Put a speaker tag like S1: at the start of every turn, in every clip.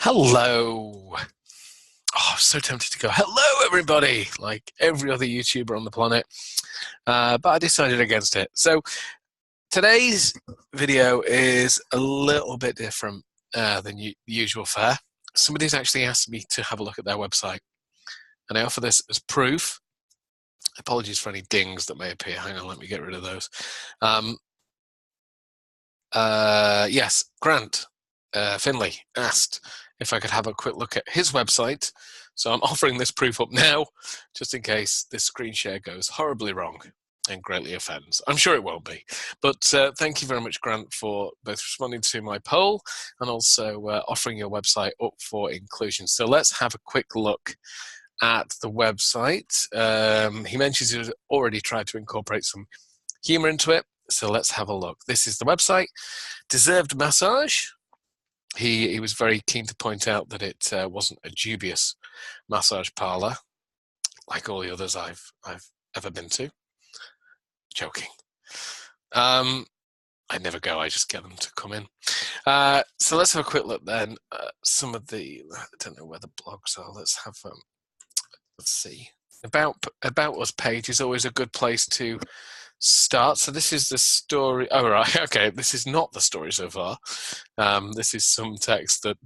S1: Hello. Oh, I'm so tempted to go, hello, everybody, like every other YouTuber on the planet. But I decided against it. So today's video is a little bit different than usual fare. Somebody's actually asked me to have a look at their website, and I offer this as proof. Apologies for any dings that may appear. Hang on, let me get rid of those. Yes, Grant Finley asked if I could have a quick look at his website. So I'm offering this proof up now, just in case this screen share goes horribly wrong and greatly offends. I'm sure it won't be. But thank you very much, Grant, for both responding to my poll and also offering your website up for inclusion. So let's have a quick look at the website. He mentions he's already tried to incorporate some humor into it. So let's have a look. This is the website. Deserved massage. He was very keen to point out that it wasn't a dubious massage parlor like all the others I've ever been to. Joking. I never go, I just get them to come in. So let's have a quick look then. Some of the, I don't know where the blogs are. Let's have, let's see. About Us page is always a good place to start. So this is the story. Oh, right. Okay. This is not the story so far. This is some text that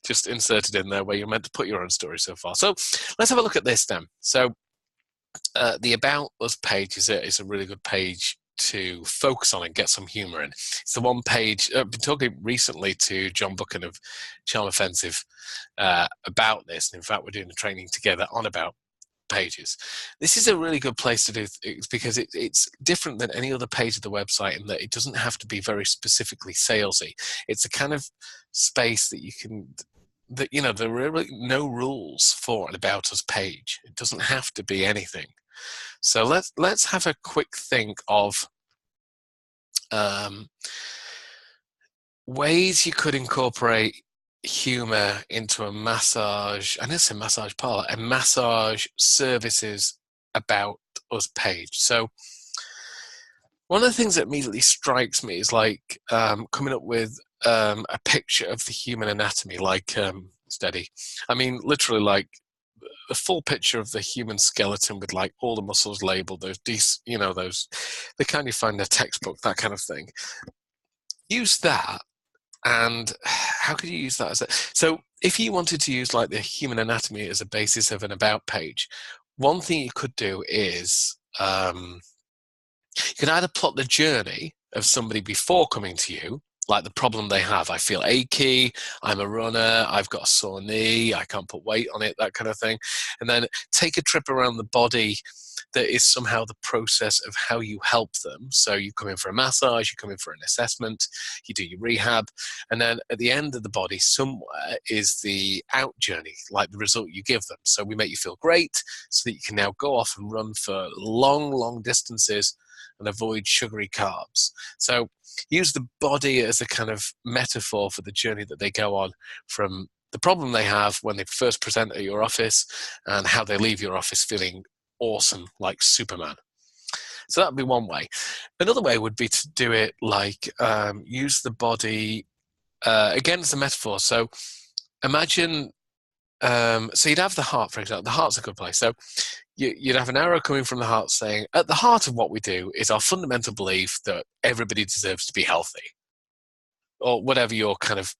S1: just inserted in there where you're meant to put your own story so far. So let's have a look at this then. So the About Us page is a really good page to focus on and get some humor in. It's the one page. I've been talking recently to John Buchan of Charm Offensive about this. And in fact, we're doing a training together on About pages. This is a really good place to do because it's different than any other page of the website in that it doesn't have to be very specifically salesy. It's a kind of space that you can, that you know, there are really no rules for an About Us page. It doesn't have to be anything. So let's have a quick think of ways you could incorporate humor into a massage, and it's a massage parlor, a massage services About Us page. So one of the things that immediately strikes me is like coming up with a picture of the human anatomy, like steady. I mean, literally like a full picture of the human skeleton with like all the muscles labeled, those those the kind you find in a textbook, that kind of thing. Use that. And how could you use that as a, so if you wanted to use like the human anatomy as a basis of an about page, one thing you could do is you could either plot the journey of somebody before coming to you, like the problem they have. I feel achy, I'm a runner, I've got a sore knee, I can't put weight on it, that kind of thing. And then take a trip around the body that is somehow the process of how you help them. So you come in for a massage, you come in for an assessment, you do your rehab, and then at the end of the body somewhere is the out journey, like the result you give them. So we make you feel great so that you can now go off and run for long distances and avoid sugary carbs. So use the body as a kind of metaphor for the journey that they go on from the problem they have when they first present at your office and how they leave your office feeling awesome, like Superman. So that'd be one way. Another way would be to do it like use the body again as a metaphor. So imagine, so you'd have the heart, for example. The heart's a good place. So you'd have an arrow coming from the heart saying, at the heart of what we do is our fundamental belief that everybody deserves to be healthy, or whatever your kind of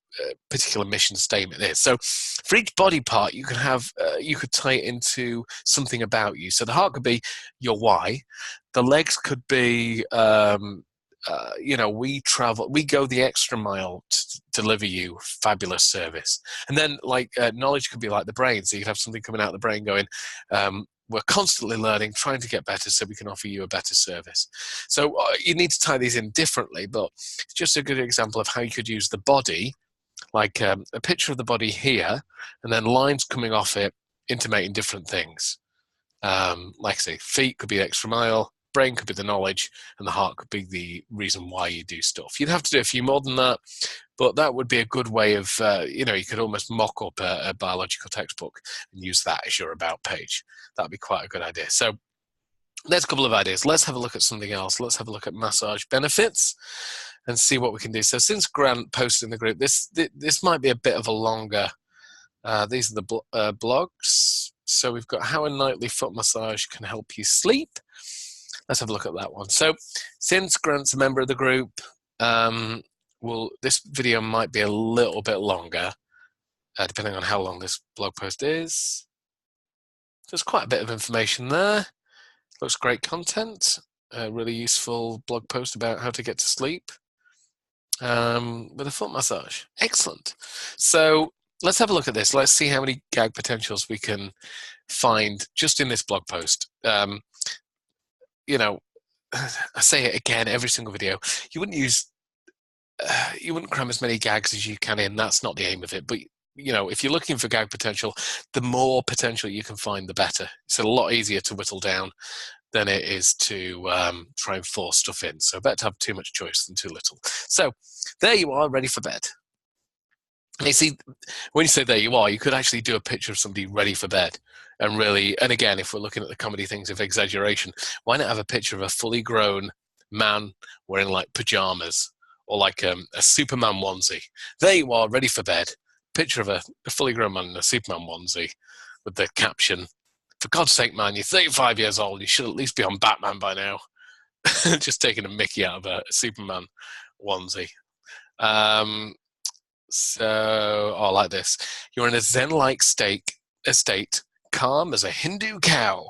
S1: particular mission statement is. So for each body part, you could have, you could tie it into something about you. So the heart could be your why. The legs could be, we go the extra mile to deliver you fabulous service. And then like knowledge could be like the brain. So you could have something coming out of the brain going, we're constantly learning, trying to get better so we can offer you a better service. So you need to tie these in differently, but it's just a good example of how you could use the body, like a picture of the body here, and then lines coming off it, intimating different things. Like I say, feet could be the extra mile, brain could be the knowledge, and the heart could be the reason why you do stuff. You'd have to do a few more than that, but that would be a good way of, you could almost mock up a biological textbook and use that as your about page. That'd be quite a good idea. So there's a couple of ideas. Let's have a look at something else. Let's have a look at massage benefits. and see what we can do. So since Grant posted in the group, this might be a bit of a longer. These are the blogs. So we've got how a nightly foot massage can help you sleep. Let's have a look at that one. So since Grant's a member of the group, this video might be a little bit longer, depending on how long this blog post is. There's quite a bit of information there. Looks great content. A really useful blog post about how to get to sleep with a foot massage. Excellent. So let's have a look at this. Let's see how many gag potentials we can find just in this blog post. You know, I say it again every single video. You wouldn't cram as many gags as you can in. That's not the aim of it. But you know, if you're looking for gag potential, the more potential you can find, the better. It's a lot easier to whittle down than it is to try and force stuff in. So better to have too much choice than too little. So there you are, ready for bed. And you see, when you say there you are, you could actually do a picture of somebody ready for bed. And really, and again, if we're looking at the comedy things of exaggeration, why not have a picture of a fully grown man wearing like pajamas or like a Superman onesie? There you are, ready for bed. Picture of a fully grown man in a Superman onesie with the caption, "For God's sake, man, you're 35 years old. You should at least be on Batman by now." Just taking a mickey out of a Superman onesie. So, I like this. You're in a zen-like estate, calm as a Hindu cow.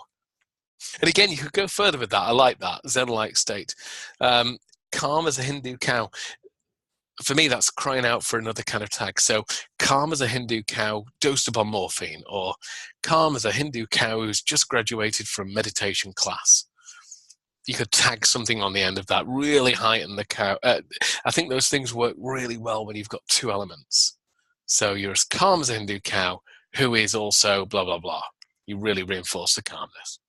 S1: And again, you could go further with that. I like that, zen-like state. Calm as a Hindu cow. For me, that's crying out for another kind of tag. So, calm as a Hindu cow dosed upon morphine, or calm as a Hindu cow who's just graduated from meditation class. You could tag something on the end of that, really heighten the cow. I think those things work really well when you've got two elements. So you're as calm as a Hindu cow who is also blah, blah, blah. You really reinforce the calmness.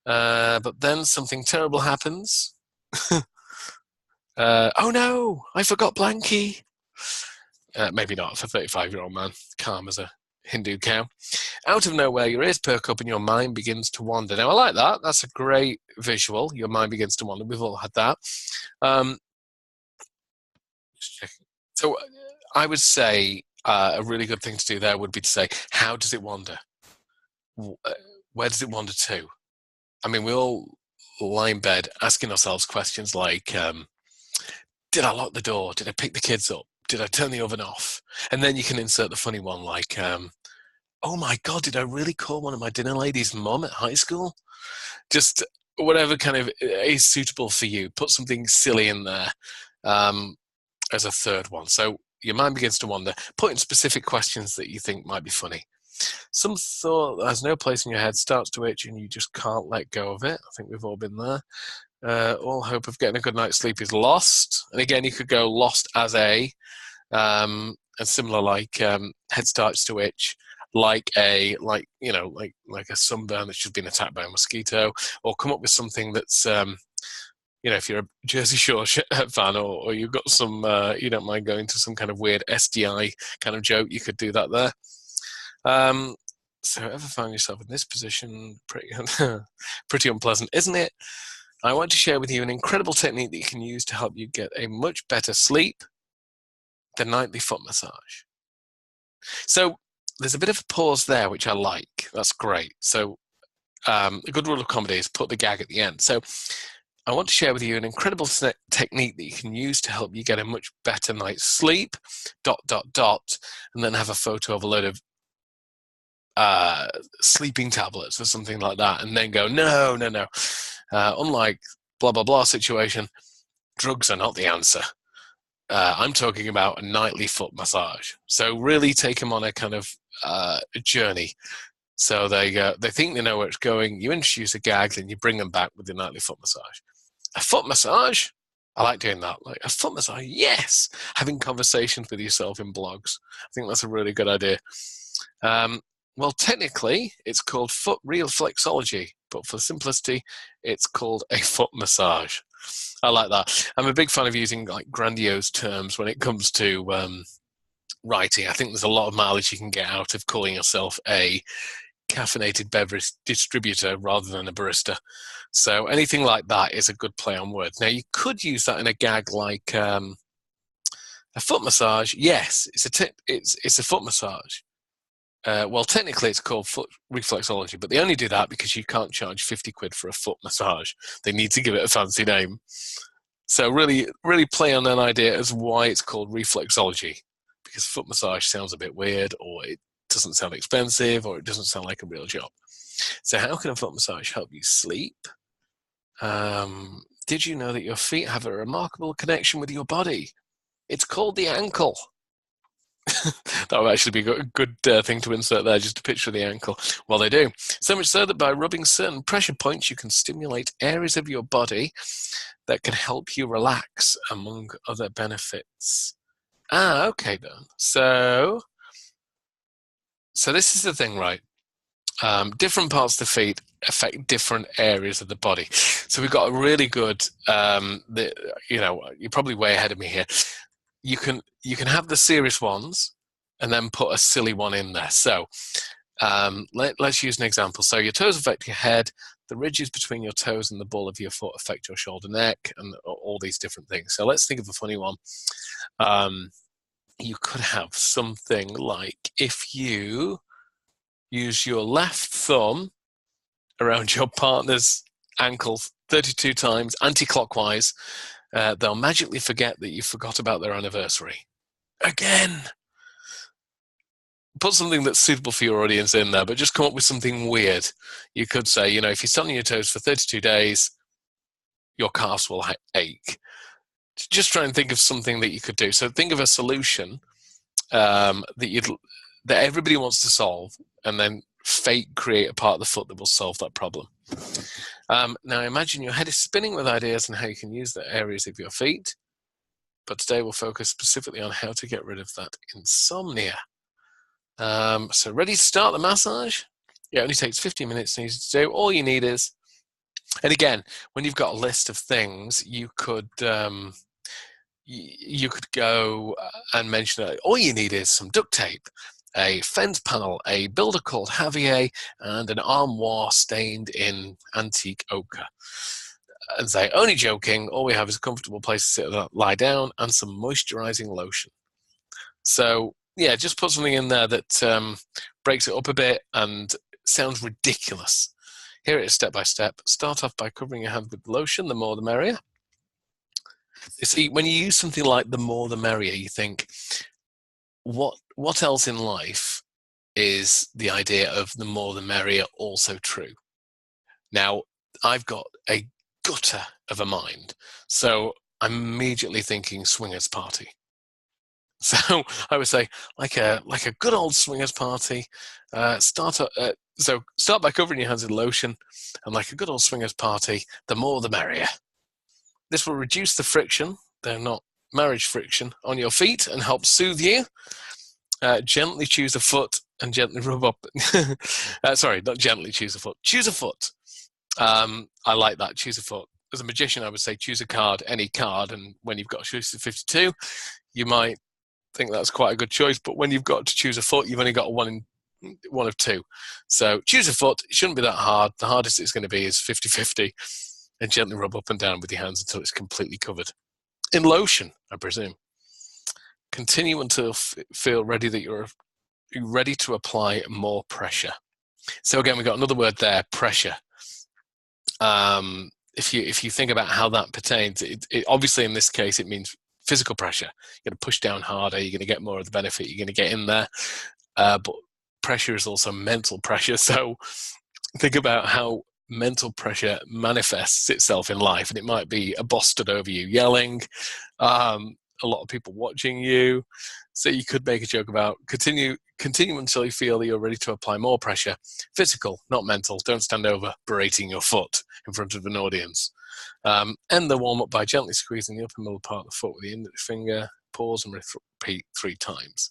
S1: But then something terrible happens. Oh no, I forgot Blanky. Maybe not for a 35-year-old man, calm as a Hindu cow. Out of nowhere, your ears perk up and your mind begins to wander. Now, I like that. That's a great visual. Your mind begins to wander. We've all had that. Just checking. So I would say a really good thing to do there would be to say, how does it wander? Where does it wander to? I mean, we all lie in bed asking ourselves questions like, did I lock the door? Did I pick the kids up? Did I turn the oven off? And then you can insert the funny one like, oh my God, did I really call one of my dinner ladies mom at high school? Just whatever kind of is suitable for you. Put something silly in there as a third one. So your mind begins to wander. Put in specific questions that you think might be funny. Some thought that has no place in your head starts to itch and you just can't let go of it. I think we've all been there. All hope of getting a good night's sleep is lost. And again, you could go lost as a similar like head starts to itch, like a sunburn that's just been attacked by a mosquito, or come up with something that's if you're a Jersey Shore fan, or you've got some you don't mind going to some kind of weird SDI kind of joke, you could do that there. So ever found yourself in this position? Pretty unpleasant, isn't it? I want to share with you an incredible technique that you can use to help you get a much better sleep, the nightly foot massage. So there's a bit of a pause there, which I like. That's great. So a good rule of comedy is put the gag at the end. So I want to share with you an incredible technique that you can use to help you get a much better night's sleep, ... and then have a photo of a load of sleeping tablets or something like that, and then go, no. Unlike blah, blah, blah situation, drugs are not the answer. I'm talking about a nightly foot massage. So really take them on a kind of journey. So they think they know where it's going. You introduce a gag, then you bring them back with the nightly foot massage. A foot massage? I like doing that. Like a foot massage, yes. Having conversations with yourself in blogs. I think that's a really good idea. Well, technically, it's called foot reflexology, but for simplicity, it's called a foot massage. I like that. I'm a big fan of using like grandiose terms when it comes to writing. I think there's a lot of mileage you can get out of calling yourself a caffeinated beverage distributor rather than a barista. So anything like that is a good play on words. Now, you could use that in a gag like a foot massage. Yes, it's a tip. It's a foot massage. Well, technically it's called foot reflexology, but they only do that because you can't charge 50 quid for a foot massage. They need to give it a fancy name. So really, really play on an idea as why it's called reflexology, because foot massage sounds a bit weird, or it doesn't sound expensive, or it doesn't sound like a real job. So how can a foot massage help you sleep? Did you know that your feet have a remarkable connection with your body? It's called the ankle. That would actually be a good thing to insert there, just a picture of the ankle. Well, they do. So much so that by rubbing certain pressure points, you can stimulate areas of your body that can help you relax, among other benefits. Okay then. So this is the thing, right? Different parts of the feet affect different areas of the body. So we've got a really good, you're probably way ahead of me here. You can have the serious ones and then put a silly one in there. So let's use an example. So your toes affect your head. The ridges between your toes and the ball of your foot affect your shoulder, neck, and all these different things. So let's think of a funny one. You could have something like, if you use your left thumb around your partner's ankles 32 times anti-clockwise, they'll magically forget that you forgot about their anniversary. Again, put something that's suitable for your audience in there, but just come up with something weird. You could say, if you're standing on your toes for 32 days, your calves will ache. Just try and think of something that you could do. So think of a solution that everybody wants to solve, and then fake create a part of the foot that will solve that problem. Now imagine your head is spinning with ideas on how you can use the areas of your feet, but today we'll focus specifically on how to get rid of that insomnia. So ready to start the massage? Yeah, it only takes 15 minutes to do. All you need is, and again, when you've got a list of things, you could go and mention that all you need is some duct tape, a fence panel, a builder called Javier, and an armoire stained in antique ochre. And say, only joking, all we have is a comfortable place to sit and lie down and some moisturizing lotion. So yeah, just put something in there that breaks it up a bit and sounds ridiculous. Here it is step by step. Start off by covering your hand with lotion, the more the merrier. You see, when you use something like the more the merrier, you think, what else in life is the idea of the more the merrier also true? Now, I've got a gutter of a mind, so I'm immediately thinking swingers party. So I would say, like a good old swingers party, start by covering your hands in lotion, and like a good old swingers party, the more the merrier. This will reduce the friction, they're not marriage friction, on your feet and help soothe you. Gently choose a foot and gently rub up. Sorry, not gently choose a foot. Choose a foot. I like that, choose a foot. As a magician, I would say choose a card, any card, and when you've got to choose the 52, you might think that's quite a good choice, but when you've got to choose a foot, you've only got one of two. So choose a foot. It shouldn't be that hard. The hardest it's going to be is 50-50, and gently rub up and down with your hands until it's completely covered in lotion, I presume. Continue until you feel ready that you're ready to apply more pressure. So again, we've got another word there, pressure. If you think about how that pertains, it obviously in this case it means physical pressure. You're going to push down harder, you're going to get more of the benefit, you're going to get in there. But pressure is also mental pressure. So think about how mental pressure manifests itself in life. And it might be a boss stood over you yelling, a lot of people watching you. So you could make a joke about continue until you feel that you're ready to apply more pressure. Physical, not mental. Don't stand over berating your foot in front of an audience. End the warm-up by gently squeezing the upper middle part of the foot with the index finger. Pause and repeat 3 times.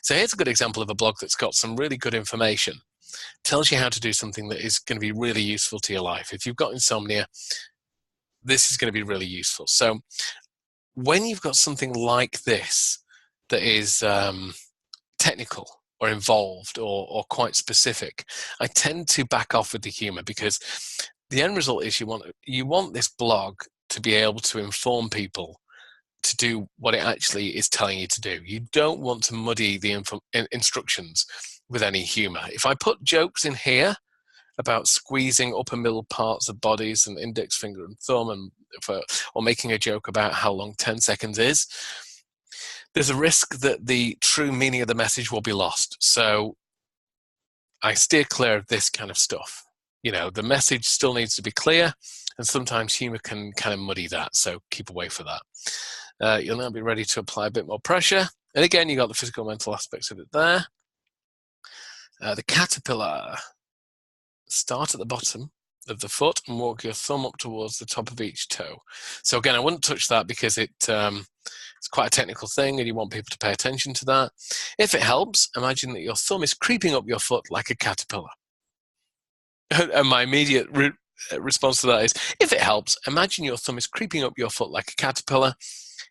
S1: So here's a good example of a blog that's got some really good information. Tells you how to do something that is going to be really useful to your life. If you've got insomnia, this is going to be really useful. So when you've got something like this that is technical, or involved or quite specific, I tend to back off with the humor, because the end result is you want this blog to be able to inform people to do what it actually is telling you to do. You don't want to muddy the instructions with any humor. If I put jokes in here about squeezing upper middle parts of bodies and index finger and thumb, or making a joke about how long 10 seconds is, there's a risk that the true meaning of the message will be lost. So I steer clear of this kind of stuff. The message still needs to be clear, and sometimes humor can kind of muddy that, so keep away from that. You'll now be ready to apply a bit more pressure. And again, you got the physical mental aspects of it there. The caterpillar. Start at the bottom of the foot and walk your thumb up towards the top of each toe. So again, I wouldn't touch that because it's quite a technical thing and you want people to pay attention to that. If it helps, imagine that your thumb is creeping up your foot like a caterpillar. And my immediate response to that is, if it helps, imagine your thumb is creeping up your foot like a caterpillar.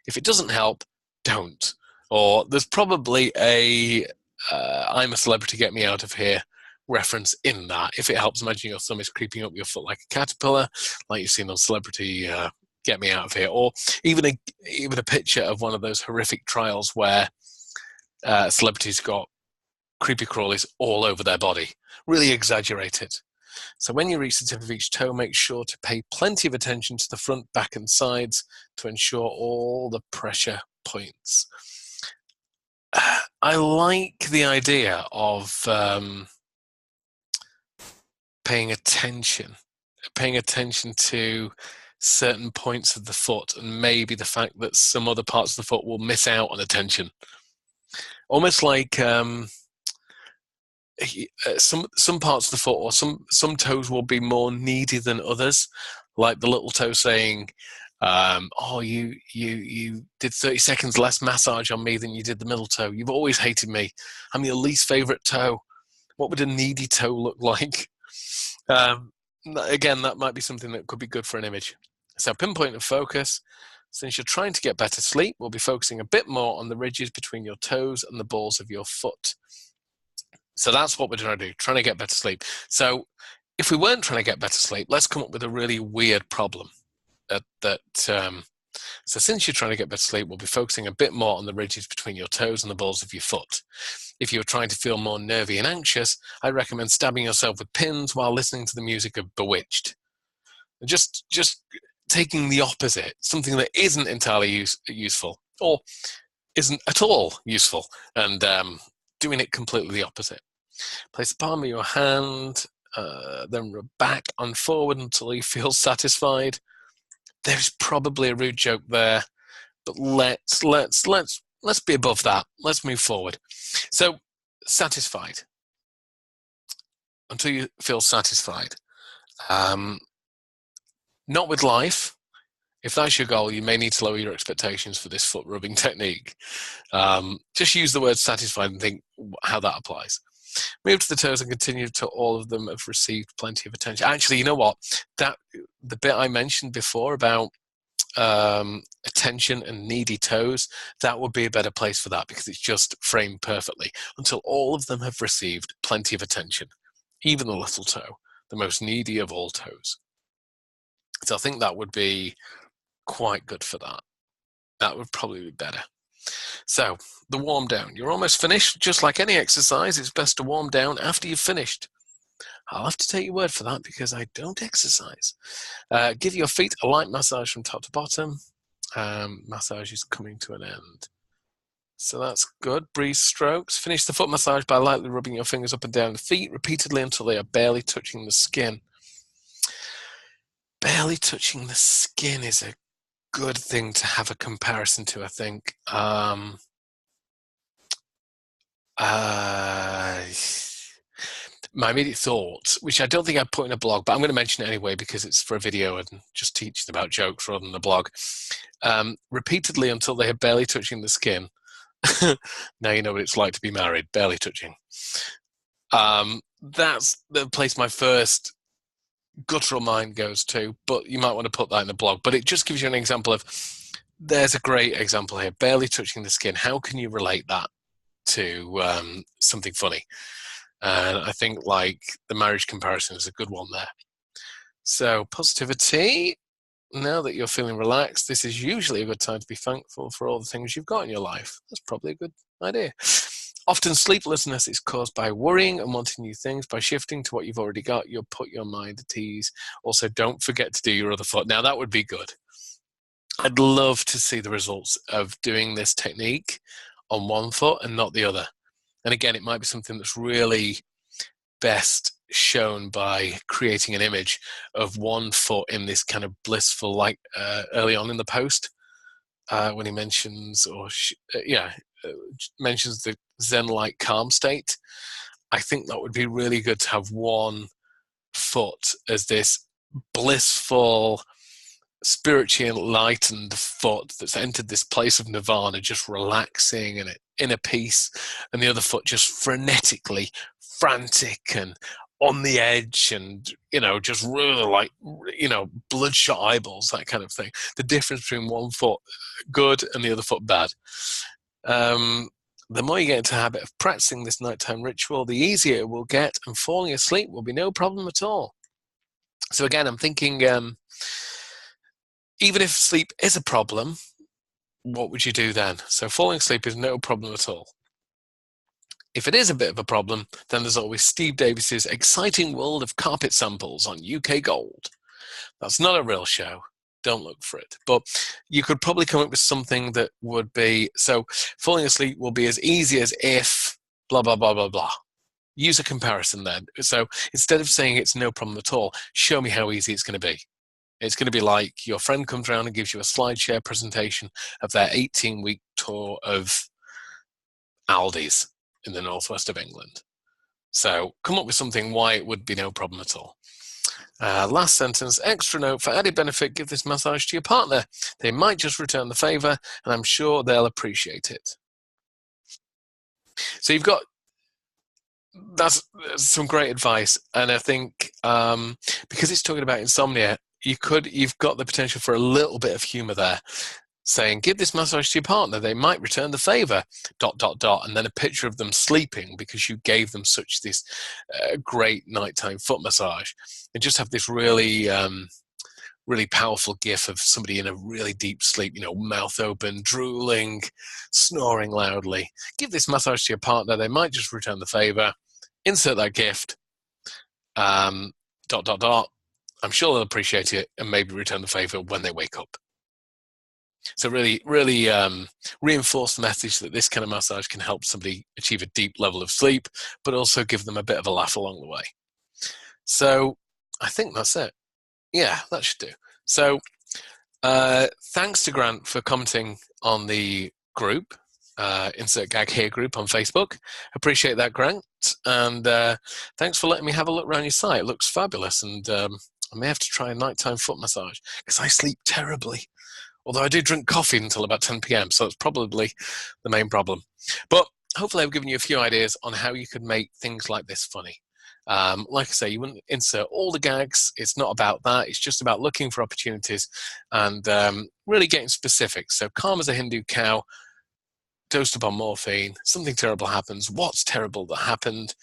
S1: If it doesn't help, don't. Or there's probably a I'm a celebrity, get me out of here reference in that. If it helps, imagine your thumb is creeping up your foot like a caterpillar, like you've seen on Celebrity Get Me Out of Here. Or even a picture of one of those horrific trials where celebrities got creepy crawlies all over their body. Really exaggerated. So when you reach the tip of each toe, make sure to pay plenty of attention to the front, back, and sides to ensure all the pressure points. I like the idea of paying attention to certain points of the foot, and maybe the fact that some other parts of the foot will miss out on attention. Almost like some parts of the foot, or some toes will be more needy than others, like the little toe saying, oh, you did 30 seconds less massage on me than you did the middle toe. You've always hated me. I'm your least favorite toe. What would a needy toe look like? Again, that might be something that could be good for an image. So pinpoint and focus. Since you're trying to get better sleep, we'll be focusing a bit more on the ridges between your toes and the balls of your foot. So that's what we're trying to do, trying to get better sleep. So if we weren't trying to get better sleep, let's come up with a really weird problem. So since you're trying to get better sleep, we'll be focusing a bit more on the ridges between your toes and the balls of your foot. If you're trying to feel more nervy and anxious, I recommend stabbing yourself with pins while listening to the music of Bewitched. Just taking the opposite, something that isn't entirely useful or isn't at all useful, and doing it completely the opposite. Place the palm of your hand, then rub back and forward until you feel satisfied. There's probably a rude joke there, but let's be above that. Let's move forward. So, satisfied. Until you feel satisfied. Not with life. If that's your goal, you may need to lower your expectations for this foot rubbing technique. Just use the word satisfied and think how that applies. Move to the toes and continue till all of them have received plenty of attention. Actually, you know what? The bit I mentioned before about attention and needy toes, that would be a better place for that, because it's just framed perfectly. Until all of them have received plenty of attention, even the little toe, the most needy of all toes. So I think that would be quite good for that. That would probably be better. So the warm down. You're almost finished. Just like any exercise, it's best to warm down after you've finished. I'll have to take your word for that because I don't exercise. Give your feet a light massage from top to bottom. Massage is coming to an end. So that's good. Breeze strokes. Finish the foot massage by lightly rubbing your fingers up and down the feet repeatedly until they are barely touching the skin. Barely touching the skin is a good thing to have a comparison to, I think. My immediate thought, which I don't think I'd put in a blog, but I'm going to mention it anyway because it's for a video and just teaching about jokes rather than a blog. Repeatedly until they are barely touching the skin. Now you know what it's like to be married, barely touching. That's the place my first guttural mind goes to, but you might want to put that in the blog. But it just gives you an example of, there's a great example here, barely touching the skin. How can you relate that? to something funny. And I think like the marriage comparison is a good one there. So positivity, now that you're feeling relaxed, this is usually a good time to be thankful for all the things you've got in your life. That's probably a good idea. Often sleeplessness is caused by worrying and wanting new things. By shifting to what you've already got, you'll put your mind at ease. Also, don't forget to do your other foot. Now, that would be good. I'd love to see the results of doing this technique on one foot and not the other. And again, it might be something that's really best shown by creating an image of one foot in this kind of blissful, like early on in the post, when he mentions, mentions the Zen-like calm state. I think that would be really good to have one foot as this blissful, spiritually enlightened foot that's entered this place of nirvana, just relaxing and inner peace, and the other foot just frenetically frantic and on the edge and, just really like, bloodshot eyeballs, that kind of thing. The difference between one foot good and the other foot bad. The more you get into the habit of practicing this nighttime ritual, the easier it will get, and falling asleep will be no problem at all. So again, I'm thinking, even if sleep is a problem, what would you do then? So falling asleep is no problem at all. If it is a bit of a problem, then there's always Steve Davis's Exciting World of Carpet Samples on UK Gold. That's not a real show. Don't look for it. But you could probably come up with something that would be, so falling asleep will be as easy as if blah, blah, blah, blah, blah. Use a comparison then. So instead of saying it's no problem at all, show me how easy it's going to be. It's going to be like your friend comes around and gives you a SlideShare presentation of their 18-week tour of Aldi's in the northwest of England. So come up with something why it would be no problem at all. Last sentence, extra note, for added benefit, give this massage to your partner. They might just return the favor, and I'm sure they'll appreciate it. So that's some great advice. And I think because it's talking about insomnia, you've got the potential for a little bit of humor there, saying, give this massage to your partner, they might return the favor, ... and then a picture of them sleeping because you gave them such this great nighttime foot massage, and just have this really, really powerful gif of somebody in a really deep sleep, mouth open, drooling, snoring loudly. Give this massage to your partner, they might just return the favor, insert that gift, ... I'm sure they'll appreciate it and maybe return the favor when they wake up. So really, really reinforce the message that this kind of massage can help somebody achieve a deep level of sleep, but also give them a bit of a laugh along the way. So I think that's it. Yeah, that should do. So thanks to Grant for commenting on the group, Insert Gag Here group on Facebook. Appreciate that, Grant. And thanks for letting me have a look around your site. It looks fabulous. And I may have to try a nighttime foot massage because I sleep terribly. Although I do drink coffee until about 10 p.m, so it's probably the main problem. But hopefully I've given you a few ideas on how you could make things like this funny. Like I say, you wouldn't insert all the gags. It's not about that. It's just about looking for opportunities and really getting specific. So calm as a Hindu cow, dosed upon morphine, something terrible happens. What's terrible that happened?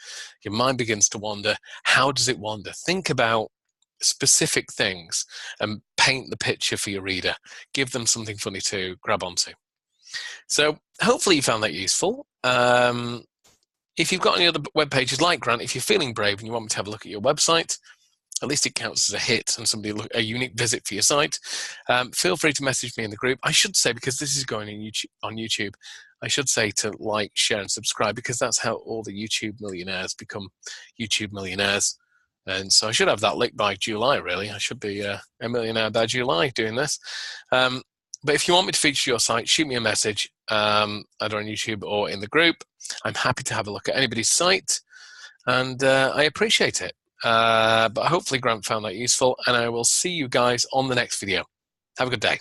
S1: Your mind begins to wander. How does it wander? Think about specific things and paint the picture for your reader. Give them something funny to grab onto. So hopefully you found that useful. If you've got any other web pages like Grant, if you're feeling brave and you want me to have a look at your website, at least it counts as a hit and a unique visit for your site. Feel free to message me in the group. I should say, because this is going on YouTube, I should say to like, share, and subscribe, because that's how all the YouTube millionaires become YouTube millionaires. And so I should have that licked by July, really. I should be a millionaire by July doing this. But if you want me to feature your site, shoot me a message, either on YouTube or in the group. I'm happy to have a look at anybody's site, and I appreciate it. But hopefully Grant found that useful, and I will see you guys on the next video. Have a good day.